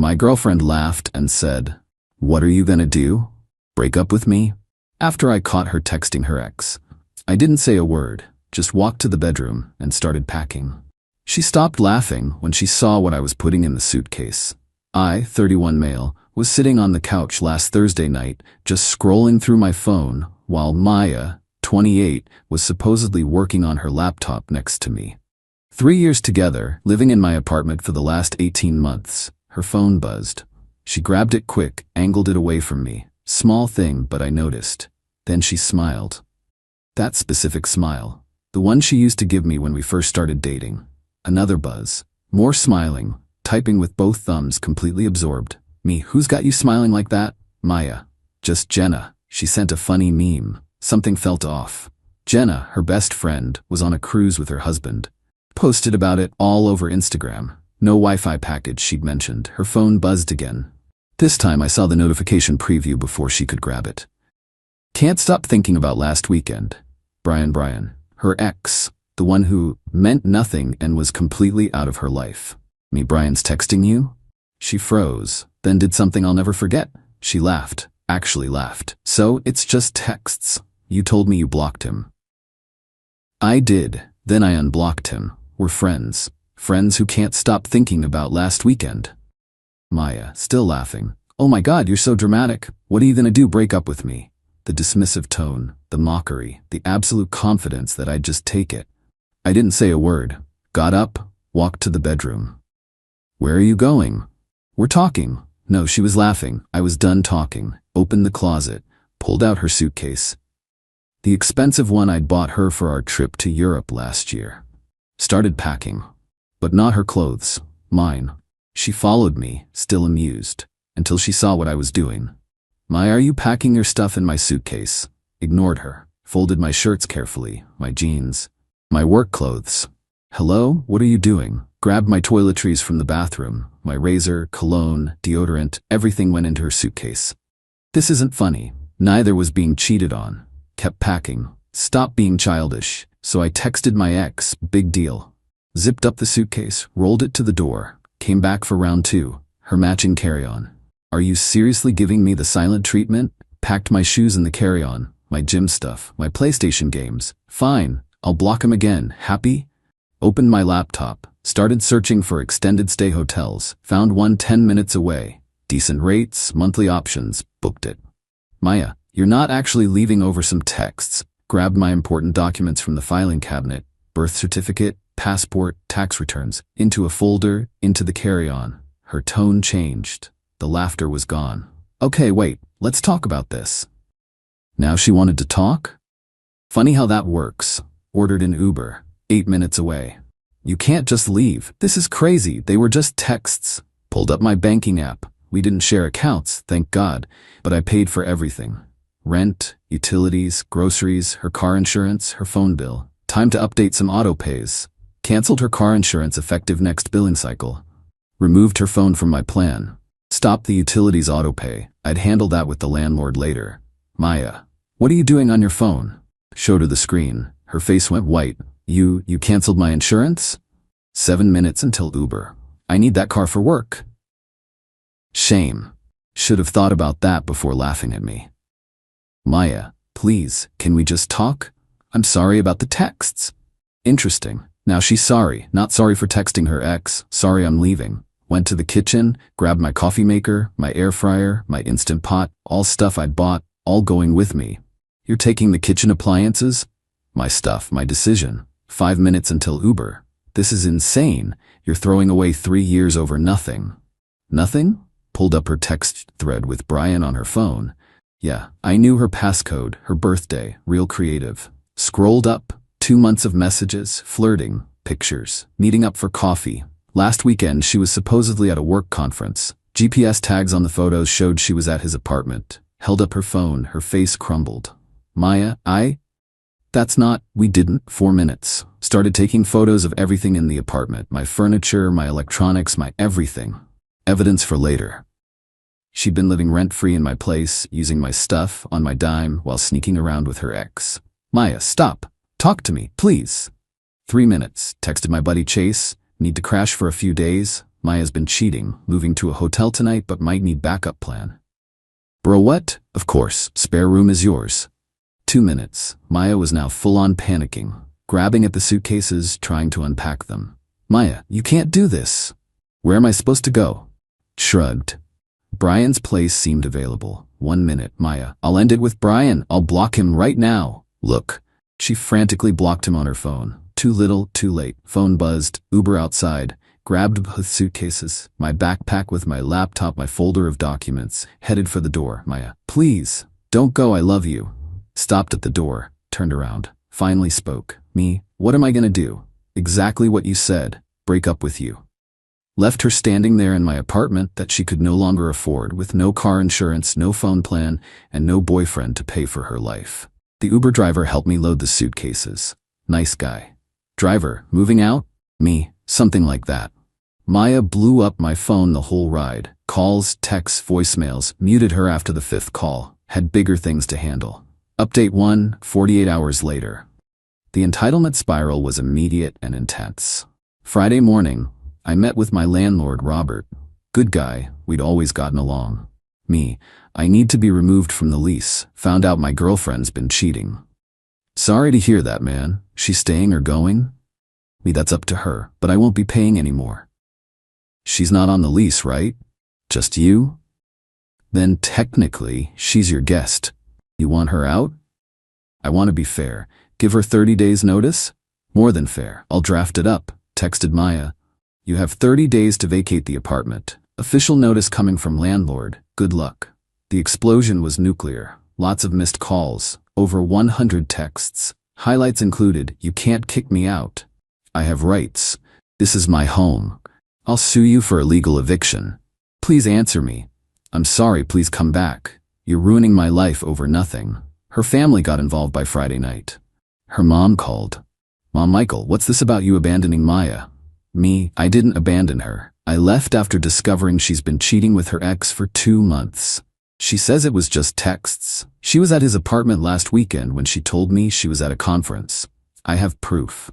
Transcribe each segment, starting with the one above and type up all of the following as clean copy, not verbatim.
My girlfriend laughed and said, "What are you gonna do? Break up with me?" After I caught her texting her ex, I didn't say a word, just walked to the bedroom and started packing. She stopped laughing when she saw what I was putting in the suitcase. I, 31 male, was sitting on the couch last Thursday night, just scrolling through my phone, while Maya, 28, was supposedly working on her laptop next to me. 3 years together, living in my apartment for the last 18 months, her phone buzzed. She grabbed it quick, angled it away from me. Small thing, but I noticed. Then she smiled. That specific smile. The one she used to give me when we first started dating. Another buzz. More smiling, typing with both thumbs completely absorbed. Me, who's got you smiling like that? Maya. Just Jenna. She sent a funny meme. Something felt off. Jenna, her best friend, was on a cruise with her husband. Posted about it all over Instagram. No Wi-Fi package, she'd mentioned. Her phone buzzed again. This time I saw the notification preview before she could grab it. Can't stop thinking about last weekend. Brian, her ex, the one who meant nothing and was completely out of her life. Me, Brian's texting you? She froze, then did something I'll never forget. She laughed, actually laughed. So, it's just texts. You told me you blocked him. I did, then I unblocked him. We're friends. Friends who can't stop thinking about last weekend. Maya, still laughing. Oh my God, you're so dramatic. What are you gonna do, break up with me? The dismissive tone, the mockery, the absolute confidence that I'd just take it. I didn't say a word. Got up, walked to the bedroom. Where are you going? We're talking. No, she was laughing. I was done talking. Opened the closet, pulled out her suitcase. The expensive one I'd bought her for our trip to Europe last year. Started packing. But not her clothes, mine. She followed me, still amused, until she saw what I was doing. Are you packing your stuff in my suitcase? Ignored her. Folded my shirts carefully, my jeans, my work clothes. Hello, what are you doing? Grabbed my toiletries from the bathroom. My razor, cologne, deodorant, everything went into her suitcase. This isn't funny. Neither was being cheated on. Kept packing. Stopped being childish. So I texted my ex, big deal. Zipped up the suitcase, rolled it to the door. Came back for round 2, her matching carry-on. Are you seriously giving me the silent treatment? Packed my shoes in the carry-on, my gym stuff, my PlayStation games. Fine, I'll block him again. Happy? Opened my laptop, started searching for extended stay hotels, found one 10 minutes away. Decent rates, monthly options, booked it. Maya, you're not actually leaving over some texts. Grabbed my important documents from the filing cabinet, birth certificate, passport, tax returns, into a folder, into the carry-on. Her tone changed. The laughter was gone. Okay, wait, let's talk about this. Now she wanted to talk? Funny how that works. Ordered an Uber, 8 minutes away. You can't just leave. This is crazy. They were just texts. Pulled up my banking app. We didn't share accounts, thank God, but I paid for everything. Rent, utilities, groceries, her car insurance, her phone bill. Time to update some auto pays. Canceled her car insurance effective next billing cycle. Removed her phone from my plan. Stopped the utilities auto pay. I'd handle that with the landlord later. Maya, what are you doing on your phone? Showed her the screen. Her face went white. You canceled my insurance? 7 minutes until Uber. I need that car for work. Shame. Should have thought about that before laughing at me. Maya, please, can we just talk? I'm sorry about the texts. Interesting. Now she's sorry, not sorry for texting her ex. Sorry I'm leaving. Went to the kitchen, grabbed my coffee maker, my air fryer, my Instant Pot, all stuff I'd bought, all going with me. You're taking the kitchen appliances? My stuff, my decision. 5 minutes until Uber. This is insane. You're throwing away 3 years over nothing. Nothing? Pulled up her text thread with Brian on her phone. Yeah, I knew her passcode, her birthday, real creative. Scrolled up, 2 months of messages, flirting, pictures, meeting up for coffee. Last weekend she was supposedly at a work conference. GPS tags on the photos showed she was at his apartment. Held up her phone, her face crumbled. Maya, we didn't. 4 minutes. Started taking photos of everything in the apartment. My furniture, my electronics, my everything. Evidence for later. She'd been living rent-free in my place, using my stuff on my dime while sneaking around with her ex. Maya, stop. Talk to me, please. 3 minutes. Texted my buddy Chase. Need to crash for a few days. Maya's been cheating, moving to a hotel tonight but might need backup plan. Bro, what? Of course, spare room is yours. 2 minutes. Maya was now full-on panicking, grabbing at the suitcases, trying to unpack them. Maya, you can't do this. Where am I supposed to go? Shrugged. Brian's place seemed available. 1 minute, Maya. I'll end it with Brian. I'll block him right now. Look. She frantically blocked him on her phone. Too little, too late. Phone buzzed. Uber outside. Grabbed both suitcases, my backpack with my laptop, my folder of documents, headed for the door. Maya, please, don't go, I love you. Stopped at the door, turned around, finally spoke. Me, what am I gonna do? Exactly what you said, break up with you. Left her standing there in my apartment that she could no longer afford, with no car insurance, no phone plan, and no boyfriend to pay for her life. The Uber driver helped me load the suitcases. Nice guy. Driver, moving out? Me. Something like that. Maya blew up my phone the whole ride. Calls, texts, voicemails, muted her after the 5th call. Had bigger things to handle. Update 1, 48 hours later. The entitlement spiral was immediate and intense. Friday morning, I met with my landlord, Robert. Good guy, we'd always gotten along. Me, I need to be removed from the lease. Found out my girlfriend's been cheating. Sorry to hear that, man. She's staying or going? Me, that's up to her, but I won't be paying anymore. She's not on the lease, right? Just you? Then technically, she's your guest. You want her out? I want to be fair. Give her 30 days notice? More than fair. I'll draft it up. Texted Maya. You have 30 days to vacate the apartment. Official notice coming from landlord. Good luck. The explosion was nuclear. Lots of missed calls. Over 100 texts. Highlights included, you can't kick me out. I have rights. This is my home. I'll sue you for illegal eviction. Please answer me. I'm sorry, please come back. You're ruining my life over nothing. Her family got involved by Friday night. Her mom called. Mom, Michael, what's this about you abandoning Maya? Me, I didn't abandon her. I left after discovering she's been cheating with her ex for 2 months. She says it was just texts. She was at his apartment last weekend when she told me she was at a conference. I have proof.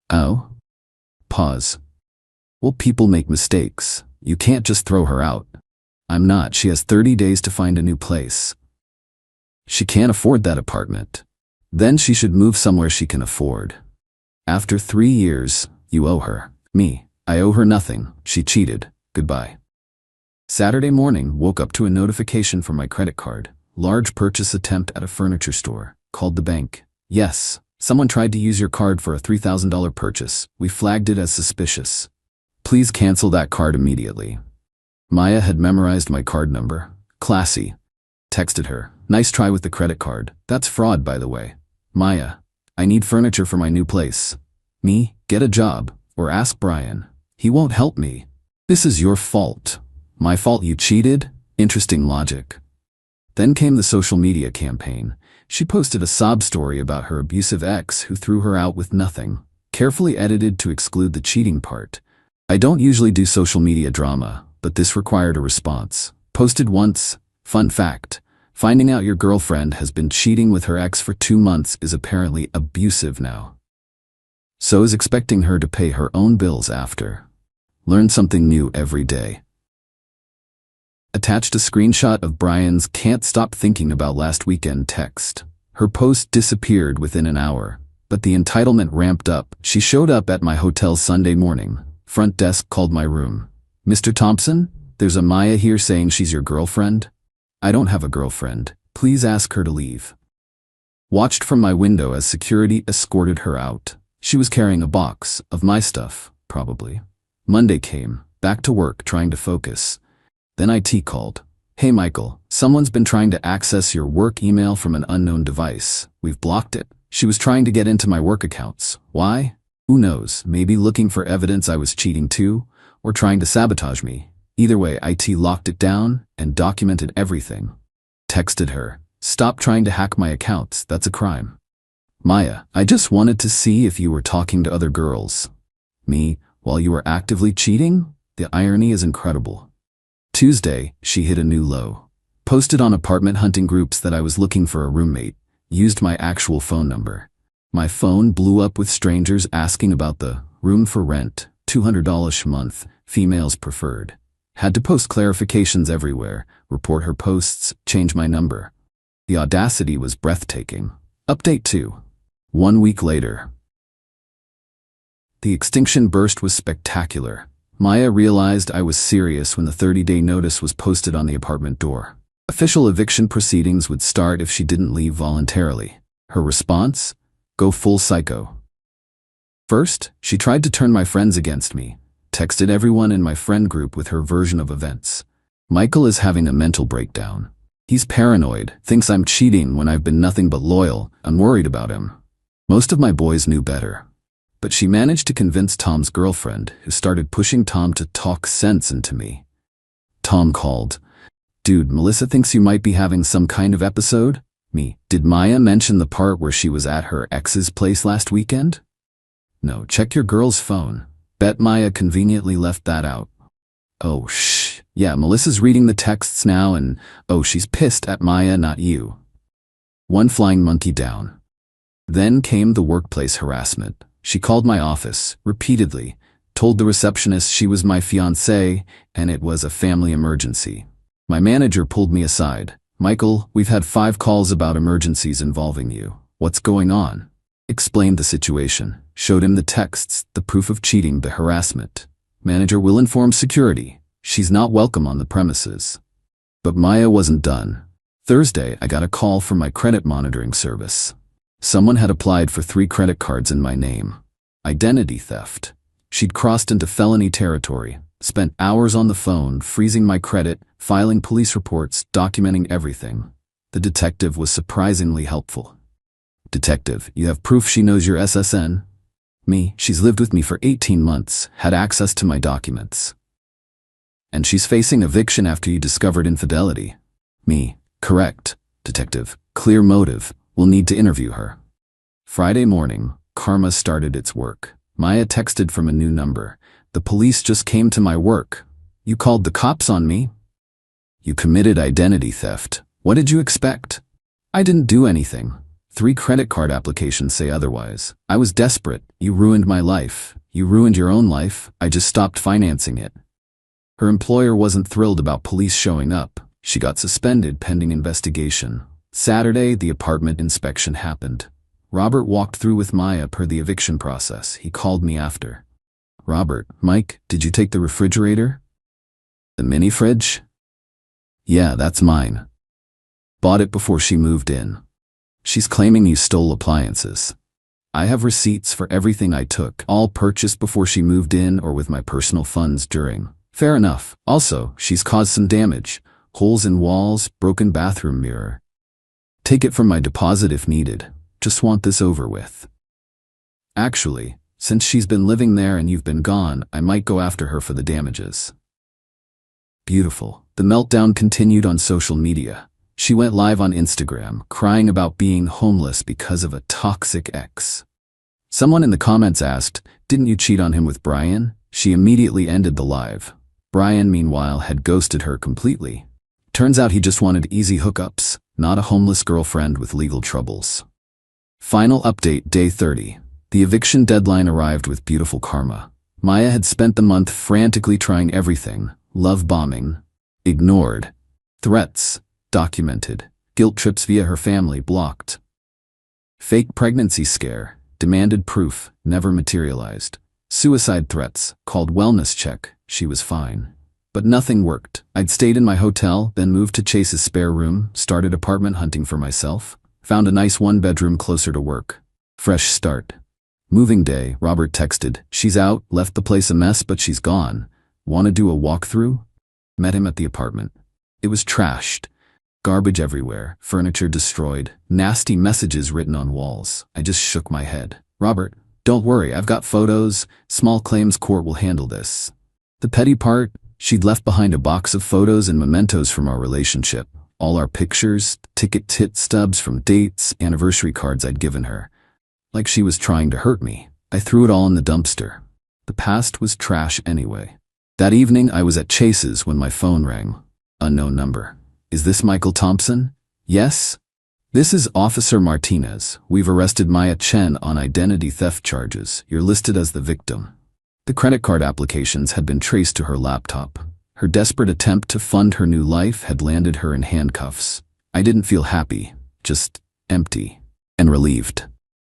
Oh? Pause. Well, people make mistakes. You can't just throw her out. I'm not. She has 30 days to find a new place. She can't afford that apartment. Then she should move somewhere she can afford. After 3 years, you owe her. Me, I owe her nothing. She cheated. Goodbye. Saturday morning, woke up to a notification from my credit card. Large purchase attempt at a furniture store. Called the bank. Yes. Someone tried to use your card for a $3,000 purchase. We flagged it as suspicious. Please cancel that card immediately. Maya had memorized my card number. Classy. Texted her. Nice try with the credit card. That's fraud, by the way. Maya, I need furniture for my new place. Me, get a job. Or ask Brian. He won't help me. This is your fault. My fault you cheated? Interesting logic. Then came the social media campaign. She posted a sob story about her abusive ex who threw her out with nothing, carefully edited to exclude the cheating part. I don't usually do social media drama, but this required a response. Posted once. Fun fact. Finding out your girlfriend has been cheating with her ex for 2 months is apparently abusive now. So is expecting her to pay her own bills after. Learn something new every day. Attached a screenshot of Brian's "can't stop thinking about last weekend" text. Her post disappeared within an hour, but the entitlement ramped up. She showed up at my hotel Sunday morning. Front desk called my room. Mr. Thompson, there's a Maya here saying she's your girlfriend. I don't have a girlfriend. Please ask her to leave. Watched from my window as security escorted her out. She was carrying a box of my stuff, probably. Monday came, back to work trying to focus. Then IT called. Hey Michael, someone's been trying to access your work email from an unknown device. We've blocked it. She was trying to get into my work accounts. Why? Who knows, maybe looking for evidence I was cheating too, or trying to sabotage me. Either way, IT locked it down and documented everything. Texted her. Stop trying to hack my accounts, that's a crime. Maya, I just wanted to see if you were talking to other girls. Me, while you were actively cheating? The irony is incredible. Tuesday, she hit a new low. Posted on apartment hunting groups that I was looking for a roommate. Used my actual phone number. My phone blew up with strangers asking about the room for rent. $200 a month, females preferred. Had to post clarifications everywhere, report her posts, change my number. The audacity was breathtaking. Update 2. 1 week later. The extinction burst was spectacular. Maya realized I was serious when the 30-day notice was posted on the apartment door. Official eviction proceedings would start if she didn't leave voluntarily. Her response? Go full psycho. First, she tried to turn my friends against me, texted everyone in my friend group with her version of events. Michael is having a mental breakdown. He's paranoid, thinks I'm cheating when I've been nothing but loyal. I'm worried about him. Most of my boys knew better. But she managed to convince Tom's girlfriend, who started pushing Tom to talk sense into me. Tom called. Dude, Melissa thinks you might be having some kind of episode? Me. Did Maya mention the part where she was at her ex's place last weekend? No, check your girl's phone. Bet Maya conveniently left that out. Oh, shh. Yeah, Melissa's reading the texts now and, oh, she's pissed at Maya, not you. One flying monkey down. Then came the workplace harassment. She called my office, repeatedly, told the receptionist she was my fiancée, and it was a family emergency. My manager pulled me aside. Michael, we've had 5 calls about emergencies involving you. What's going on? Explained the situation, showed him the texts, the proof of cheating, the harassment. Manager will inform security. She's not welcome on the premises. But Maya wasn't done. Thursday, I got a call from my credit monitoring service. Someone had applied for 3 credit cards in my name. Identity theft. She'd crossed into felony territory, spent hours on the phone, freezing my credit, filing police reports, documenting everything. The detective was surprisingly helpful. Detective, you have proof she knows your SSN? Me, she's lived with me for 18 months, had access to my documents. And she's facing eviction after you discovered infidelity. Me, correct. Detective, clear motive. We'll need to interview her. Friday morning, karma started its work. Maya texted from a new number. The police just came to my work. You called the cops on me? You committed identity theft. What did you expect? I didn't do anything. 3 credit card applications say otherwise. I was desperate. You ruined my life. You ruined your own life. I just stopped financing it. Her employer wasn't thrilled about police showing up. She got suspended pending investigation. Saturday, the apartment inspection happened. Robert walked through with Maya per the eviction process. He called me after. Robert, Mike, did you take the refrigerator? The mini fridge? Yeah, that's mine. Bought it before she moved in. She's claiming you stole appliances. I have receipts for everything I took, all purchased before she moved in or with my personal funds during. Fair enough. Also, she's caused some damage. Holes in walls, broken bathroom mirror. Take it from my deposit if needed. Just want this over with. Actually, since she's been living there and you've been gone, I might go after her for the damages. Beautiful. The meltdown continued on social media. She went live on Instagram, crying about being homeless because of a toxic ex. Someone in the comments asked, "Didn't you cheat on him with Brian?" She immediately ended the live. Brian, meanwhile, had ghosted her completely. Turns out he just wanted easy hookups, not a homeless girlfriend with legal troubles. Final update, day 30. The eviction deadline arrived with beautiful karma. Maya had spent the month frantically trying everything. Love bombing. Ignored. Threats. Documented. Guilt trips via her family blocked. Fake pregnancy scare. Demanded proof. Never materialized. Suicide threats. Called wellness check. She was fine. But nothing worked. I'd stayed in my hotel, then moved to Chase's spare room, started apartment hunting for myself, found a nice 1-bedroom closer to work. Fresh start. Moving day, Robert texted, "She's out, left the place a mess but she's gone. Want to do a walkthrough?" Met him at the apartment. It was trashed. Garbage everywhere, furniture destroyed, nasty messages written on walls. I just shook my head. "Robert, don't worry, I've got photos. Small claims court will handle this." The petty part? She'd left behind a box of photos and mementos from our relationship. All our pictures, ticket tit stubs from dates, anniversary cards I'd given her. Like she was trying to hurt me. I threw it all in the dumpster. The past was trash anyway. That evening, I was at Chase's when my phone rang. Unknown number. "Is this Michael Thompson?" "Yes." "This is Officer Martinez. We've arrested Maya Chen on identity theft charges. You're listed as the victim." The credit card applications had been traced to her laptop. Her desperate attempt to fund her new life had landed her in handcuffs. I didn't feel happy, just empty and relieved.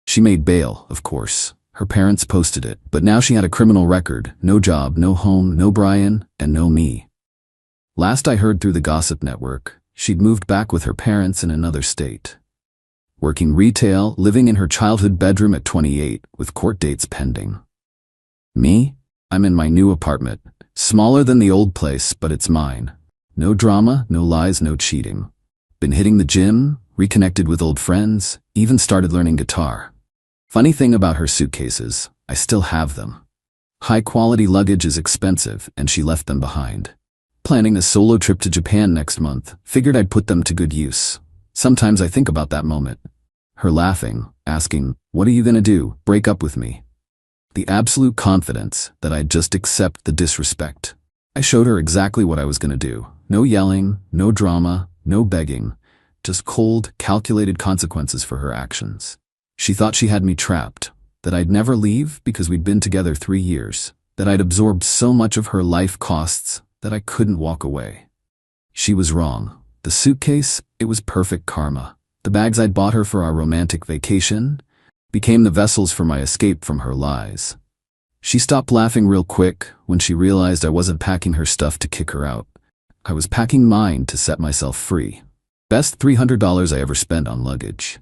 She made bail, of course. Her parents posted it, but now she had a criminal record, no job, no home, no Brian, and no me. Last I heard through the gossip network, she'd moved back with her parents in another state. Working retail, living in her childhood bedroom at 28, with court dates pending. Me? I'm in my new apartment. Smaller than the old place, but it's mine. No drama, no lies, no cheating. Been hitting the gym, reconnected with old friends, even started learning guitar. Funny thing about her suitcases, I still have them. High-quality luggage is expensive, and she left them behind. Planning a solo trip to Japan next month, figured I'd put them to good use. Sometimes I think about that moment. Her laughing, asking, "What are you gonna do? Break up with me?" The absolute confidence that I'd just accept the disrespect. I showed her exactly what I was gonna do. No yelling, no drama, no begging. Just cold, calculated consequences for her actions. She thought she had me trapped, that I'd never leave because we'd been together 3 years, that I'd absorbed so much of her life costs that I couldn't walk away. She was wrong. The suitcase, it was perfect karma. The bags I'd bought her for our romantic vacation became the vessels for my escape from her lies. She stopped laughing real quick when she realized I wasn't packing her stuff to kick her out. I was packing mine to set myself free. Best $300 I ever spent on luggage.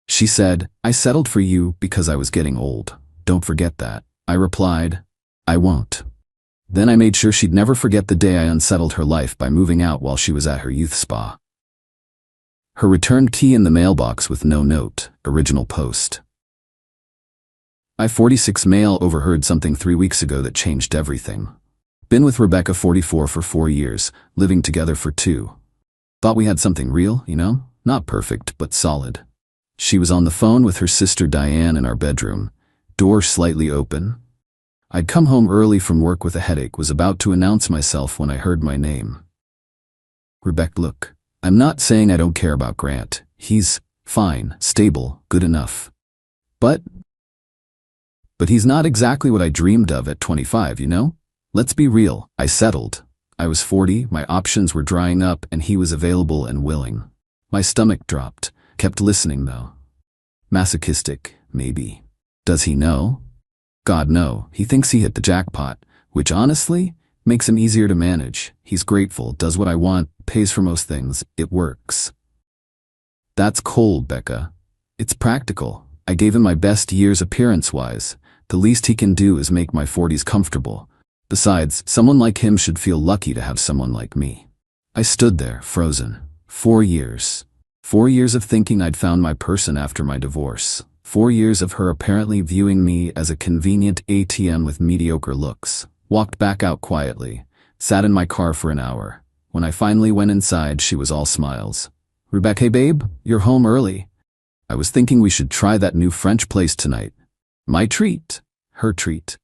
She said, "I settled for you because I was getting old. Don't forget that." I replied, "I won't." Then I made sure she'd never forget the day I unsettled her life by moving out while she was at her youth spa. Her returned key in the mailbox with no note, original post. I-46 mail overheard something 3 weeks ago that changed everything. Been with Rebecca 44 for 4 years, living together for 2. Thought we had something real, you know? Not perfect, but solid. She was on the phone with her sister Diane in our bedroom, door slightly open. I'd come home early from work with a headache, was about to announce myself when I heard my name. "Rebecca, look, I'm not saying I don't care about Grant. He's fine, stable, good enough. But he's not exactly what I dreamed of at 25, you know? Let's be real, I settled. I was 40, my options were drying up, and he was available and willing. My stomach dropped, kept listening though. Masochistic, maybe. Does he know? God, no. He thinks he hit the jackpot, which honestly makes him easier to manage. He's grateful, does what I want, pays for most things. It works. That's cold, Becca. It's practical. I gave him my best years appearance-wise. The least he can do is make my 40s comfortable. Besides, someone like him should feel lucky to have someone like me. I stood there, frozen. 4 years. 4 years of thinking I'd found my person after my divorce. 4 years of her apparently viewing me as a convenient ATM with mediocre looks. Walked back out quietly. Sat in my car for an hour. When I finally went inside, she was all smiles. "Rebecca, hey babe, you're home early. I was thinking we should try that new French place tonight." My treat. Her treat.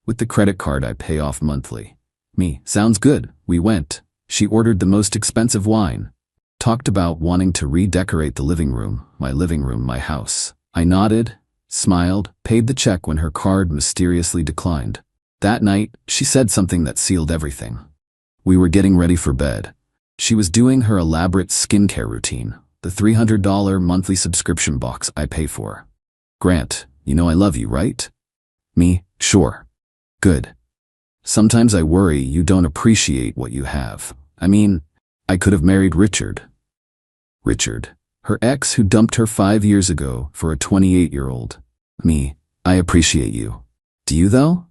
With the credit card I pay off monthly. Me, sounds good. We went. She ordered the most expensive wine. Talked about wanting to redecorate the living room, my house. I nodded, smiled, paid the check when her card mysteriously declined. That night, she said something that sealed everything. We were getting ready for bed. She was doing her elaborate skincare routine, the $300 monthly subscription box I pay for. "Grant, you know I love you, right?" Me, "Sure." "Good. Sometimes I worry you don't appreciate what you have. I mean, I could have married Richard." Richard, her ex who dumped her 5 years ago for a 28-year-old. Me, "I appreciate you. Do you though?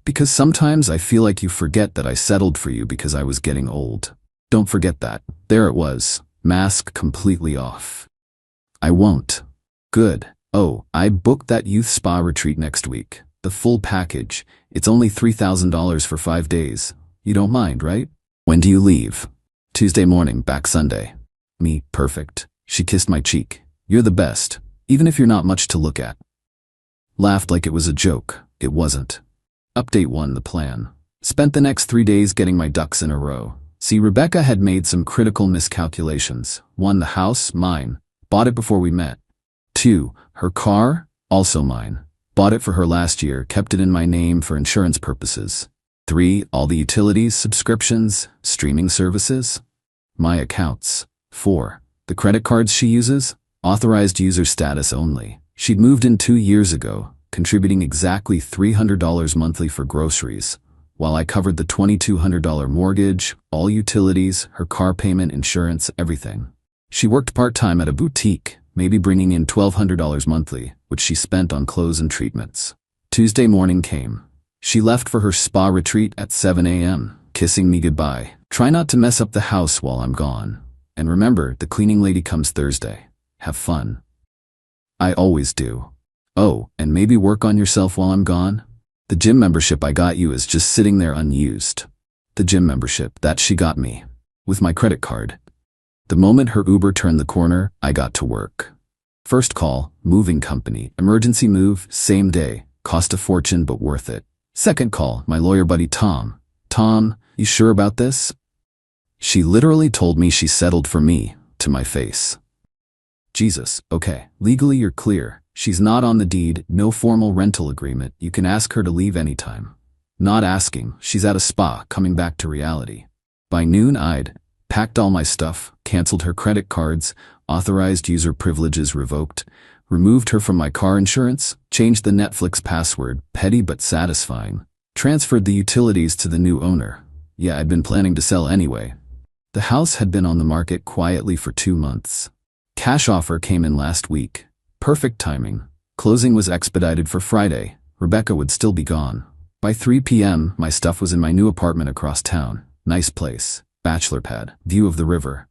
Because sometimes I feel like you forget that I settled for you because I was getting old. Don't forget that." There it was, mask completely off. "I won't." "Good. Oh, I booked that youth spa retreat next week. The full package. It's only $3,000 for 5 days. You don't mind, right? When do you leave?" "Tuesday morning, back Sunday." Me, "Perfect." She kissed my cheek. "You're the best, even if you're not much to look at." Laughed like it was a joke. It wasn't. Update 1, the plan. Spent the next 3 days getting my ducks in a row. See, Rebecca had made some critical miscalculations. 1, the house, mine. Bought it before we met. 2, her car, also mine. Bought it for her last year, kept it in my name for insurance purposes. 3. All the utilities, subscriptions, streaming services. My accounts. 4. The credit cards she uses, authorized user status only. She'd moved in 2 years ago, contributing exactly $300 monthly for groceries, while I covered the $2,200 mortgage, all utilities, her car payment, insurance, everything. She worked part-time at a boutique, maybe bringing in $1,200 monthly, which she spent on clothes and treatments. Tuesday morning came. She left for her spa retreat at 7 a.m., kissing me goodbye. Try not to mess up the house while I'm gone. And remember, the cleaning lady comes Thursday. Have fun. I always do. Oh, and maybe work on yourself while I'm gone? The gym membership I got you is just sitting there unused. The gym membership that she got me. With my credit card. The moment her Uber turned the corner, I got to work. First call, moving company, emergency move, same day, cost a fortune but worth it. Second call, my lawyer buddy Tom. Tom, you sure about this? She literally told me she settled for me, to my face. Jesus, okay, legally you're clear. She's not on the deed, no formal rental agreement, you can ask her to leave anytime. Not asking, she's at a spa, coming back to reality. By noon I'd packed all my stuff, canceled her credit cards, authorized user privileges revoked, removed her from my car insurance, changed the Netflix password, petty but satisfying, transferred the utilities to the new owner. Yeah, I'd been planning to sell anyway. The house had been on the market quietly for 2 months. Cash offer came in last week. Perfect timing. Closing was expedited for Friday. Rebecca would still be gone. By 3 p.m., my stuff was in my new apartment across town. Nice place. Bachelor pad. View of the river.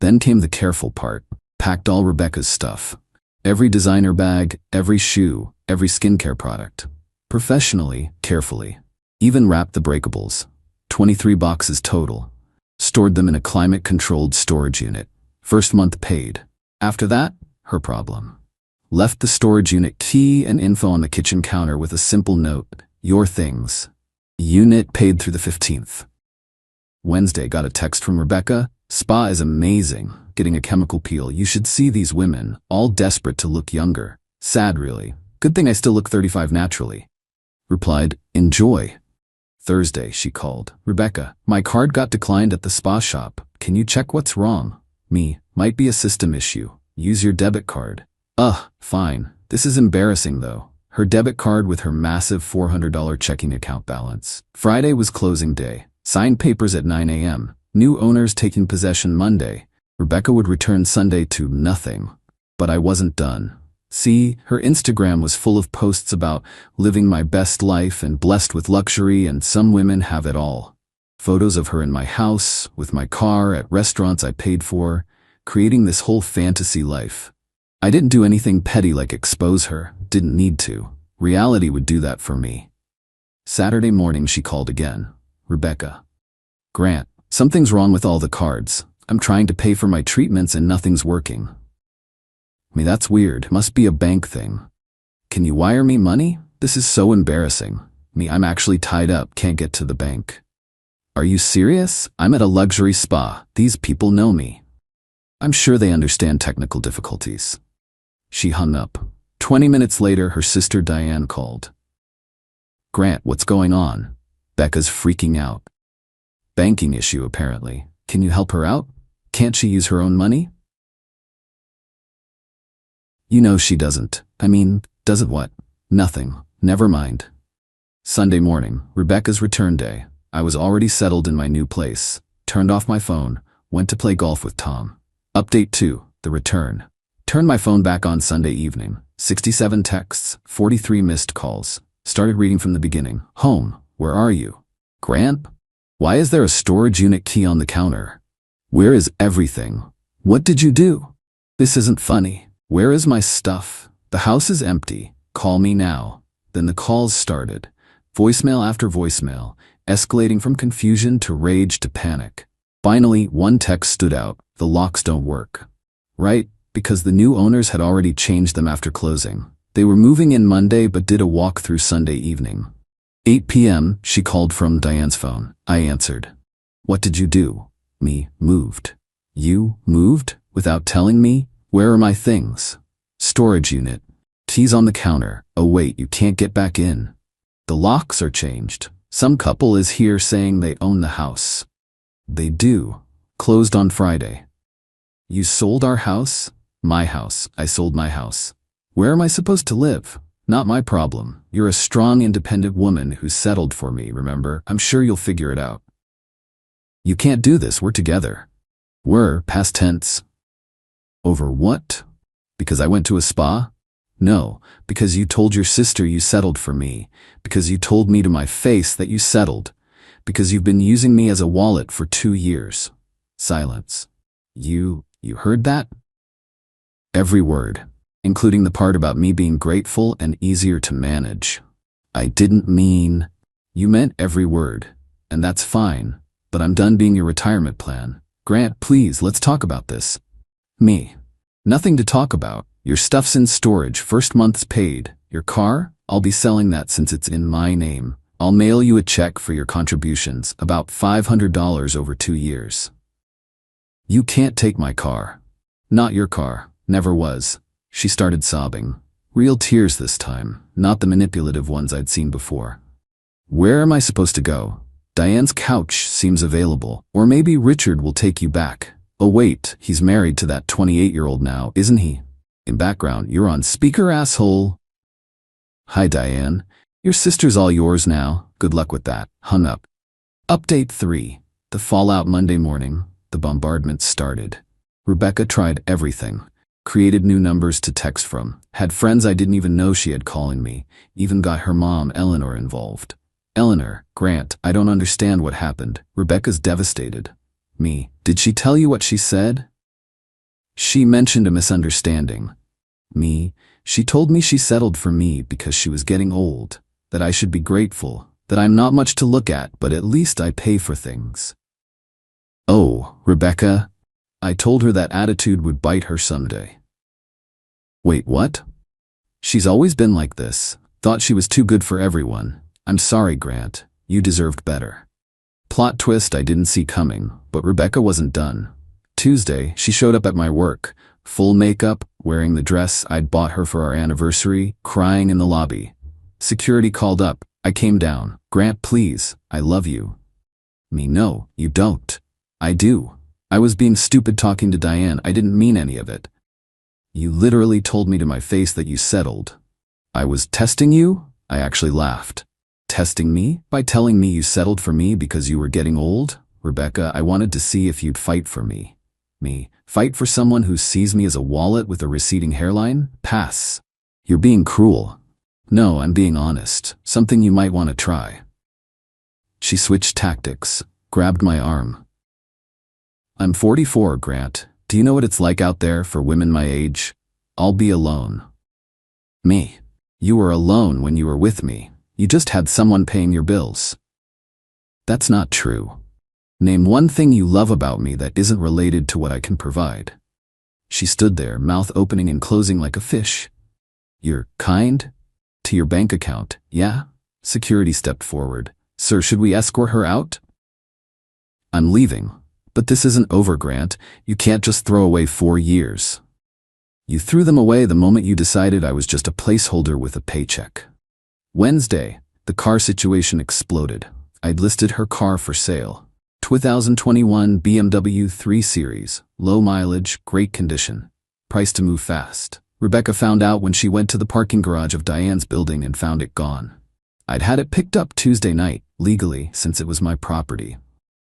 Then came the careful part. Packed all Rebecca's stuff. Every designer bag, every shoe, every skincare product. Professionally, carefully. Even wrapped the breakables. 23 boxes total. Stored them in a climate-controlled storage unit. First month paid. After that, her problem. Left the storage unit key and info on the kitchen counter with a simple note, your things. Unit paid through the 15th. Wednesday got a text from Rebecca, spa is amazing, getting a chemical peel, you should see these women, all desperate to look younger. Sad really, good thing I still look 35 naturally. Replied, enjoy. Thursday she called, Rebecca, my card got declined at the spa shop, can you check what's wrong? Me, might be a system issue, use your debit card. Fine, this is embarrassing though. Her debit card with her massive $400 checking account balance. Friday was closing day. Signed papers at 9 a.m. New owners taking possession Monday. Rebecca would return Sunday to nothing. But I wasn't done. See, her Instagram was full of posts about living my best life and blessed with luxury, and some women have it all. Photos of her in my house, with my car, at restaurants I paid for, creating this whole fantasy life. I didn't do anything petty like expose her, didn't need to. Reality would do that for me. Saturday morning she called again. Rebecca. Grant, something's wrong with all the cards. I'm trying to pay for my treatments and nothing's working. That's weird. Must be a bank thing. Can you wire me money? This is so embarrassing. I'm actually tied up, can't get to the bank. Are you serious? I'm at a luxury spa. These people know me. I'm sure they understand technical difficulties. She hung up. 20 minutes later, her sister Diane called. Grant, what's going on? Becca's freaking out. Banking issue, apparently. Can you help her out? Can't she use her own money? You know she doesn't. Doesn't what? Nothing. Never mind. Sunday morning, Rebecca's return day. I was already settled in my new place. Turned off my phone. Went to play golf with Tom. Update 2, the return. Turned my phone back on Sunday evening. 67 texts, 43 missed calls. Started reading from the beginning. Home, where are you? Grant? Why is there a storage unit key on the counter? Where is everything? What did you do? This isn't funny. Where is my stuff? The house is empty. Call me now. Then the calls started. Voicemail after voicemail, escalating from confusion to rage to panic. Finally, one text stood out. The locks don't work. Right, because the new owners had already changed them after closing. They were moving in Monday but did a walkthrough Sunday evening. 8 p.m., she called from Diane's phone. I answered. What did you do? Me, moved. You, moved? Without telling me? Where are my things? Storage unit. Keys on the counter. Oh wait, you can't get back in. The locks are changed. Some couple is here saying they own the house. They do. Closed on Friday. You sold our house? My house. I sold my house. Where am I supposed to live? Not my problem. You're a strong, independent woman who settled for me, remember? I'm sure you'll figure it out. You can't do this. We're together. We're, past tense. Over what? Because I went to a spa? No, because you told your sister you settled for me. Because you told me to my face that you settled. Because you've been using me as a wallet for 2 years. Silence. You heard that? Every word, including the part about me being grateful and easier to manage. I didn't mean. You meant every word, and that's fine, but I'm done being your retirement plan. Grant, please, let's talk about this. Me. Nothing to talk about. Your stuff's in storage, first month's paid. Your car? I'll be selling that since it's in my name. I'll mail you a check for your contributions, about $500 over 2 years. You can't take my car. Not your car. Never was. She started sobbing. Real tears this time, not the manipulative ones I'd seen before. Where am I supposed to go? Diane's couch seems available. Or maybe Richard will take you back. Oh wait, he's married to that 28-year-old now, isn't he? In background, you're on speaker, asshole. Hi Diane. Your sister's all yours now. Good luck with that. Hung up. Update 3. The fallout Monday morning. The bombardment started. Rebecca tried everything. Created new numbers to text from. Had friends I didn't even know she had calling me. Even got her mom, Eleanor, involved. Eleanor, Grant, I don't understand what happened. Rebecca's devastated. Me. Did she tell you what she said? She mentioned a misunderstanding. Me. She told me she settled for me because she was getting old. That I should be grateful. That I'm not much to look at, but at least I pay for things. Oh, Rebecca. I told her that attitude would bite her someday. Wait, what? She's always been like this. Thought she was too good for everyone. I'm sorry, Grant. You deserved better. Plot twist I didn't see coming, but Rebecca wasn't done. Tuesday, she showed up at my work, full makeup, wearing the dress I'd bought her for our anniversary, crying in the lobby. Security called up. I came down. Grant, please, I love you. Me, no, you don't. I do. I was being stupid talking to Diane. I didn't mean any of it. You literally told me to my face that you settled. I was testing you? I actually laughed. Testing me? By telling me you settled for me because you were getting old? Rebecca, I wanted to see if you'd fight for me. Me. Fight for someone who sees me as a wallet with a receding hairline? Pass. You're being cruel. No, I'm being honest. Something you might want to try. She switched tactics, grabbed my arm. I'm 44, Grant. Do you know what it's like out there for women my age? I'll be alone. Me. You were alone when you were with me. You just had someone paying your bills. That's not true. Name one thing you love about me that isn't related to what I can provide. She stood there, mouth opening and closing like a fish. You're kind? To your bank account, yeah? Security stepped forward. Sir, should we escort her out? I'm leaving. But this isn't over, Grant. You can't just throw away 4 years. You threw them away the moment you decided I was just a placeholder with a paycheck. Wednesday, the car situation exploded. I'd listed her car for sale. 2021 BMW 3 Series, low mileage, great condition. Price to move fast. Rebecca found out when she went to the parking garage of Diane's building and found it gone. I'd had it picked up Tuesday night, legally, since it was my property.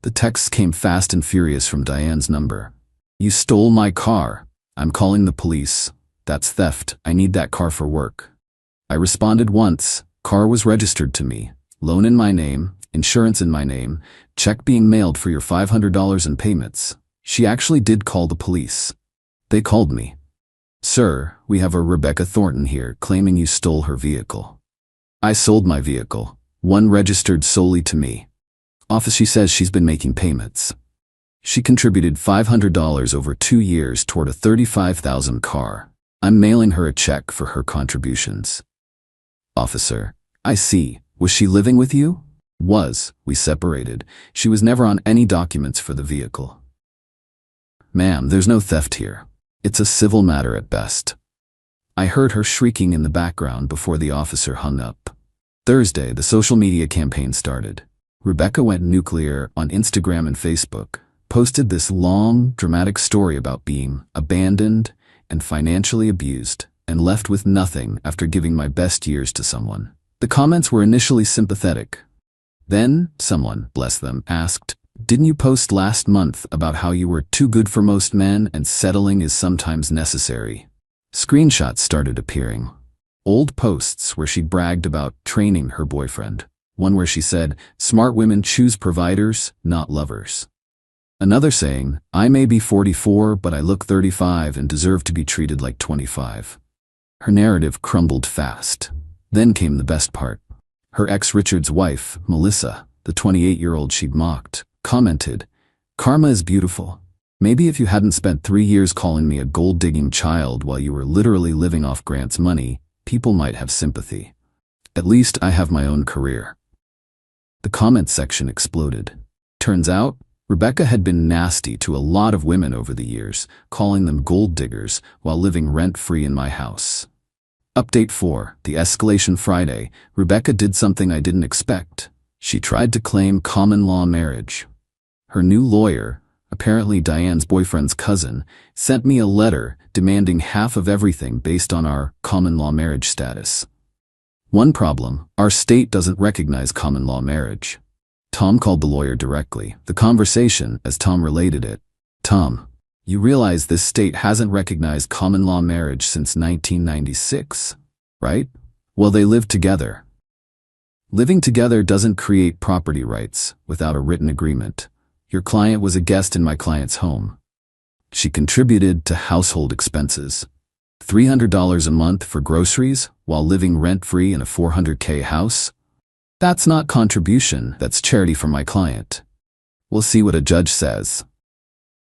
The texts came fast and furious from Diane's number. You stole my car. I'm calling the police. That's theft. I need that car for work. I responded once. Car was registered to me. Loan in my name. Insurance in my name. Check being mailed for your $500 in payments. She actually did call the police. They called me. Sir, we have a Rebecca Thornton here claiming you stole her vehicle. I sold my vehicle. One registered solely to me. Office, she says she's been making payments. She contributed $500 over 2 years toward a $35,000 car. I'm mailing her a check for her contributions. Officer, I see. Was she living with you? Was. We separated. She was never on any documents for the vehicle. Ma'am, there's no theft here. It's a civil matter at best. I heard her shrieking in the background before the officer hung up. Thursday, the social media campaign started. Rebecca went nuclear on Instagram and Facebook, posted this long, dramatic story about being abandoned and financially abused and left with nothing after giving my best years to someone. The comments were initially sympathetic. Then, someone, bless them, asked, "Didn't you post last month about how you were too good for most men and settling is sometimes necessary?" Screenshots started appearing. Old posts where she bragged about training her boyfriend. One where she said, "Smart women choose providers, not lovers." Another saying, "I may be 44, but I look 35 and deserve to be treated like 25. Her narrative crumbled fast. Then came the best part. Her ex Richard's wife, Melissa, the 28-year-old she'd mocked, commented, "Karma is beautiful. Maybe if you hadn't spent 3 years calling me a gold-digging child while you were literally living off Grant's money, people might have sympathy. At least I have my own career." The comment section exploded. Turns out, Rebecca had been nasty to a lot of women over the years, calling them gold diggers while living rent-free in my house. Update 4, the escalation Friday. Rebecca did something I didn't expect. She tried to claim common law marriage. Her new lawyer, apparently Diane's boyfriend's cousin, sent me a letter demanding half of everything based on our common law marriage status. One problem, our state doesn't recognize common law marriage. Tom called the lawyer directly. The conversation, as Tom related it, "Tom, you realize this state hasn't recognized common law marriage since 1996, right? Well, they live together. Living together doesn't create property rights without a written agreement. Your client was a guest in my client's home. She contributed to household expenses. $300 a month for groceries while living rent-free in a $400K house? That's not contribution, that's charity for my client. We'll see what a judge says."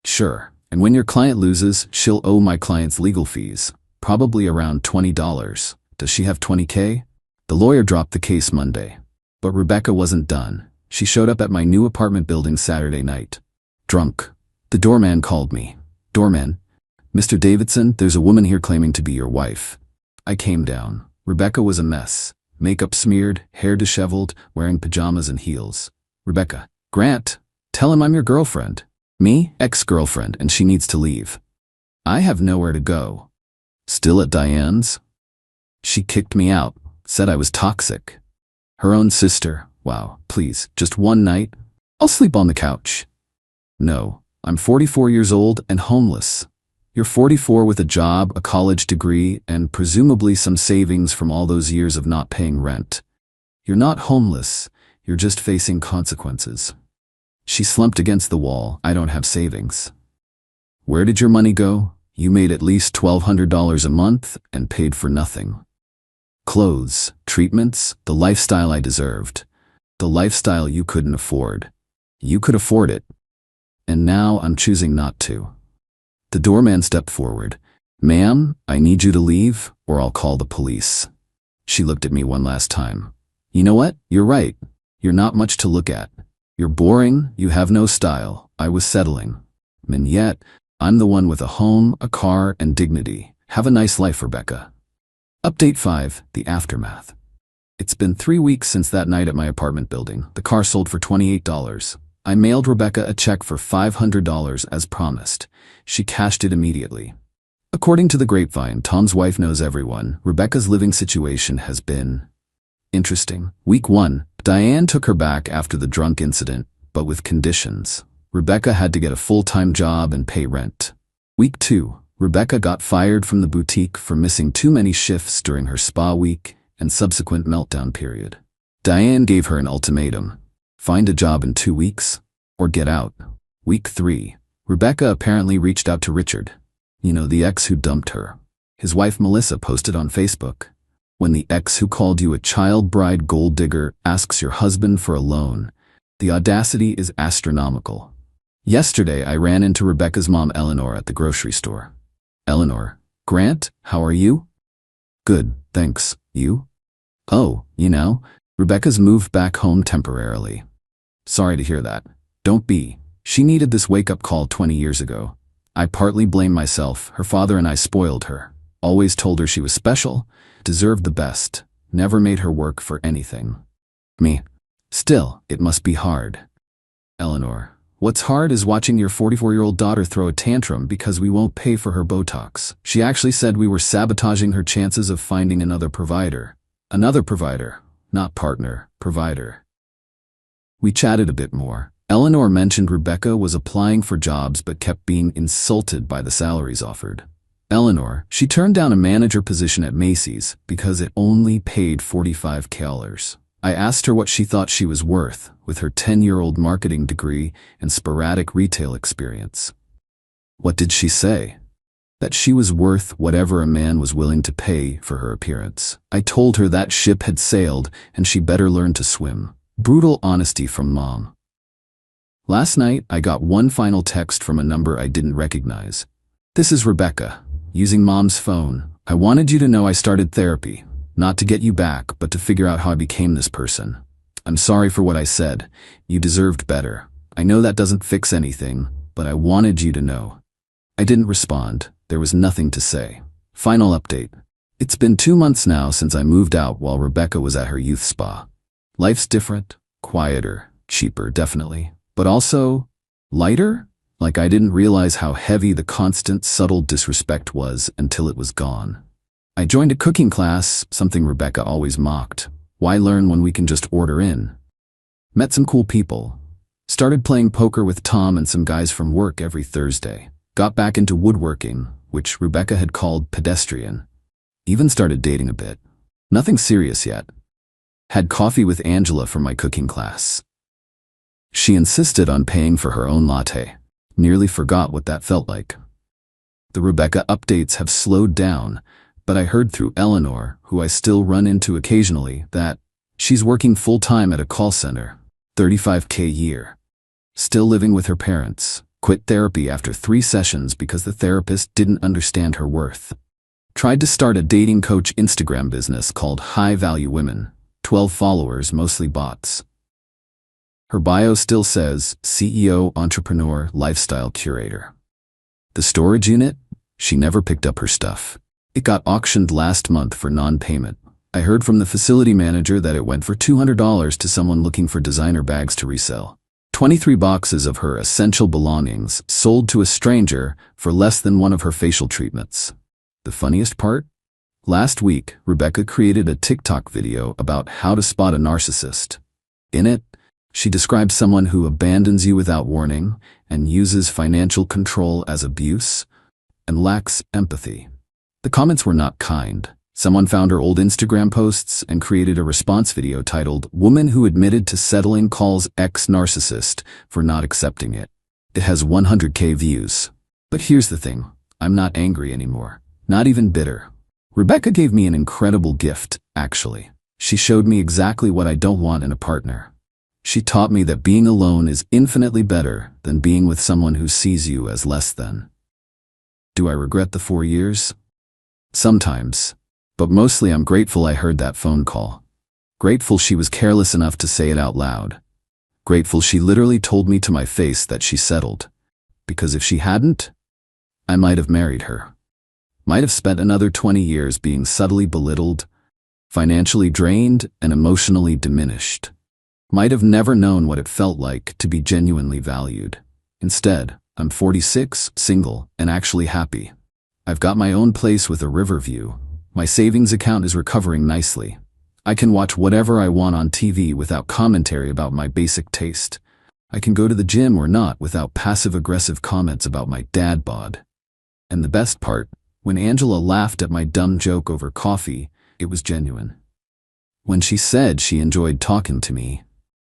Sure, and when your client loses, she'll owe my client's legal fees, probably around $20. Does she have $20K? The lawyer dropped the case Monday. But Rebecca wasn't done. She showed up at my new apartment building Saturday night. Drunk. The doorman called me. "Doorman, Mr. Davidson, there's a woman here claiming to be your wife." I came down. Rebecca was a mess. Makeup smeared, hair disheveled, wearing pajamas and heels. "Rebecca, Grant, tell him I'm your girlfriend." "Me? Ex-girlfriend, and she needs to leave." "I have nowhere to go." "Still at Diane's?" "She kicked me out, said I was toxic." "Her own sister? Wow, please, just one night? I'll sleep on the couch." "No, I'm 44 years old and homeless." "You're 44 with a job, a college degree, and presumably some savings from all those years of not paying rent. You're not homeless, you're just facing consequences." She slumped against the wall. "I don't have savings." "Where did your money go? You made at least $1,200 a month and paid for nothing." "Clothes, treatments, the lifestyle I deserved. The lifestyle you couldn't afford. You could afford it. And now I'm choosing not to." The doorman stepped forward. "Ma'am, I need you to leave, or I'll call the police." She looked at me one last time. "You know what? You're right. You're not much to look at. You're boring, you have no style." I was settling. And yet, I'm the one with a home, a car, and dignity. Have a nice life, Rebecca. Update 5, the aftermath. It's been 3 weeks since that night at my apartment building. The car sold for $28. I mailed Rebecca a check for $500 as promised. She cashed it immediately. According to the grapevine, Tom's wife knows everyone. Rebecca's living situation has been interesting. Week 1, Diane took her back after the drunk incident, but with conditions. Rebecca had to get a full-time job and pay rent. Week 2, Rebecca got fired from the boutique for missing too many shifts during her spa week and subsequent meltdown period. Diane gave her an ultimatum: find a job in 2 weeks, or get out. Week 3, Rebecca apparently reached out to Richard. You know, the ex who dumped her. His wife Melissa posted on Facebook, "When the ex who called you a child bride gold digger asks your husband for a loan, the audacity is astronomical." Yesterday, I ran into Rebecca's mom Eleanor at the grocery store. "Eleanor, Grant, how are you?" "Good, thanks. You?" "Oh, you know, Rebecca's moved back home temporarily." "Sorry to hear that." "Don't be. She needed this wake-up call 20 years ago. I partly blame myself. Her father and I spoiled her. Always told her she was special, deserved the best, never made her work for anything. Me. Still, it must be hard. Eleanor. What's hard is watching your 44-year-old daughter throw a tantrum because we won't pay for her Botox. She actually said we were sabotaging her chances of finding another provider. Another provider, not partner, provider. We chatted a bit more. Eleanor mentioned Rebecca was applying for jobs but kept being insulted by the salaries offered. Eleanor, she turned down a manager position at Macy's because it only paid $45,000. I asked her what she thought she was worth with her 10-year-old marketing degree and sporadic retail experience. What did she say? That she was worth whatever a man was willing to pay for her appearance. I told her that ship had sailed and she better learn to swim. Brutal honesty from Mom. Last night, I got one final text from a number I didn't recognize. This is Rebecca, using Mom's phone. I wanted you to know I started therapy. Not to get you back, but to figure out how I became this person. I'm sorry for what I said. You deserved better. I know that doesn't fix anything, but I wanted you to know. I didn't respond. There was nothing to say. Final update. It's been 2 months now since I moved out while Rebecca was at her youth spa. Life's different, quieter, cheaper, definitely, but also lighter? Like I didn't realize how heavy the constant, subtle disrespect was until it was gone. I joined a cooking class, something Rebecca always mocked. Why learn when we can just order in? Met some cool people. Started playing poker with Tom and some guys from work every Thursday. Got back into woodworking, which Rebecca had called pedestrian. Even started dating a bit. Nothing serious yet. Had coffee with Angela from my cooking class. She insisted on paying for her own latte. Nearly forgot what that felt like. The Rebecca updates have slowed down, but I heard through Eleanor, who I still run into occasionally, that she's working full-time at a call center, $35K a year. Still living with her parents. Quit therapy after 3 sessions because the therapist didn't understand her worth. Tried to start a dating coach Instagram business called High Value Women. 12 followers, mostly bots. Her bio still says CEO, entrepreneur, lifestyle curator. The storage unit? She never picked up her stuff. It got auctioned last month for non-payment. I heard from the facility manager that it went for $200 to someone looking for designer bags to resell. 23 boxes of her essential belongings sold to a stranger for less than one of her facial treatments. The funniest part? Last week, Rebecca created a TikTok video about how to spot a narcissist. In it, she describes someone who abandons you without warning and uses financial control as abuse and lacks empathy. The comments were not kind. Someone found her old Instagram posts and created a response video titled, "Woman Who Admitted to Settling Calls Ex-Narcissist for Not Accepting It." It has 100K views. But here's the thing, I'm not angry anymore. Not even bitter. Rebecca gave me an incredible gift, actually. She showed me exactly what I don't want in a partner. She taught me that being alone is infinitely better than being with someone who sees you as less than. Do I regret the 4 years? Sometimes. But mostly I'm grateful I heard that phone call. Grateful she was careless enough to say it out loud. Grateful she literally told me to my face that she settled. Because if she hadn't, I might have married her. Might have spent another 20 years being subtly belittled, financially drained, and emotionally diminished. Might have never known what it felt like to be genuinely valued. Instead, I'm 46, single, and actually happy. I've got my own place with a river view. My savings account is recovering nicely. I can watch whatever I want on TV without commentary about my basic taste. I can go to the gym or not without passive-aggressive comments about my dad bod. And the best part, when Angela laughed at my dumb joke over coffee, it was genuine. When she said she enjoyed talking to me,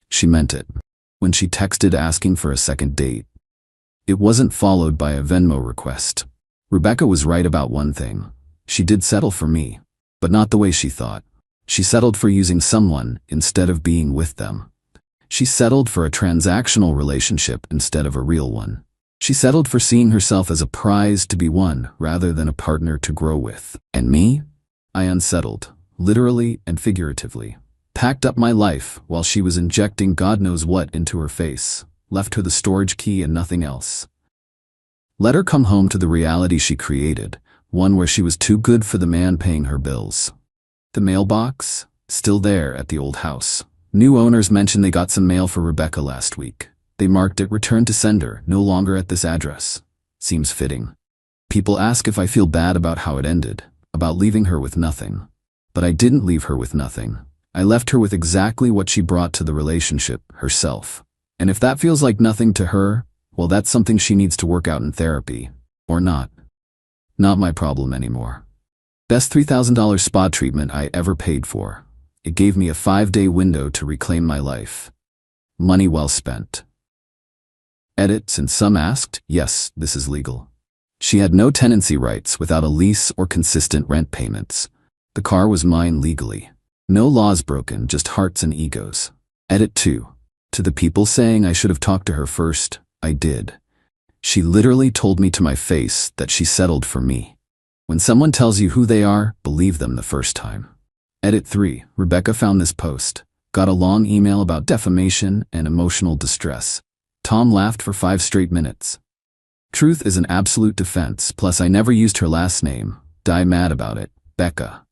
she meant it. When she texted asking for a second date, it wasn't followed by a Venmo request. Rebecca was right about one thing. She did settle for me, but not the way she thought. She settled for using someone instead of being with them. She settled for a transactional relationship instead of a real one. She settled for seeing herself as a prize to be won rather than a partner to grow with. And me? I unsettled, literally and figuratively. Packed up my life while she was injecting God knows what into her face. Left her the storage key and nothing else. Let her come home to the reality she created, One where she was too good for the man paying her bills. The mailbox? Still there at the old house. New owners mentioned they got some mail for Rebecca last week. They marked it returned to sender, no longer at this address. Seems fitting. People ask if I feel bad about how it ended, about leaving her with nothing. But I didn't leave her with nothing. I left her with exactly what she brought to the relationship, herself. And if that feels like nothing to her, well, that's something she needs to work out in therapy. Or not. Not my problem anymore. Best $3,000 spa treatment I ever paid for. It gave me a 5-day window to reclaim my life. Money well spent. Edits, and some asked, yes, this is legal. She had no tenancy rights without a lease or consistent rent payments. The car was mine legally. No laws broken, just hearts and egos. Edit 2. To the people saying I should have talked to her first, I did. She literally told me to my face that she settled for me. When someone tells you who they are, believe them the first time. Edit 3. Rebecca found this post. Got a long email about defamation and emotional distress. Tom laughed for 5 straight minutes. Truth is an absolute defense, plus I never used her last name. Die mad about it. Becca.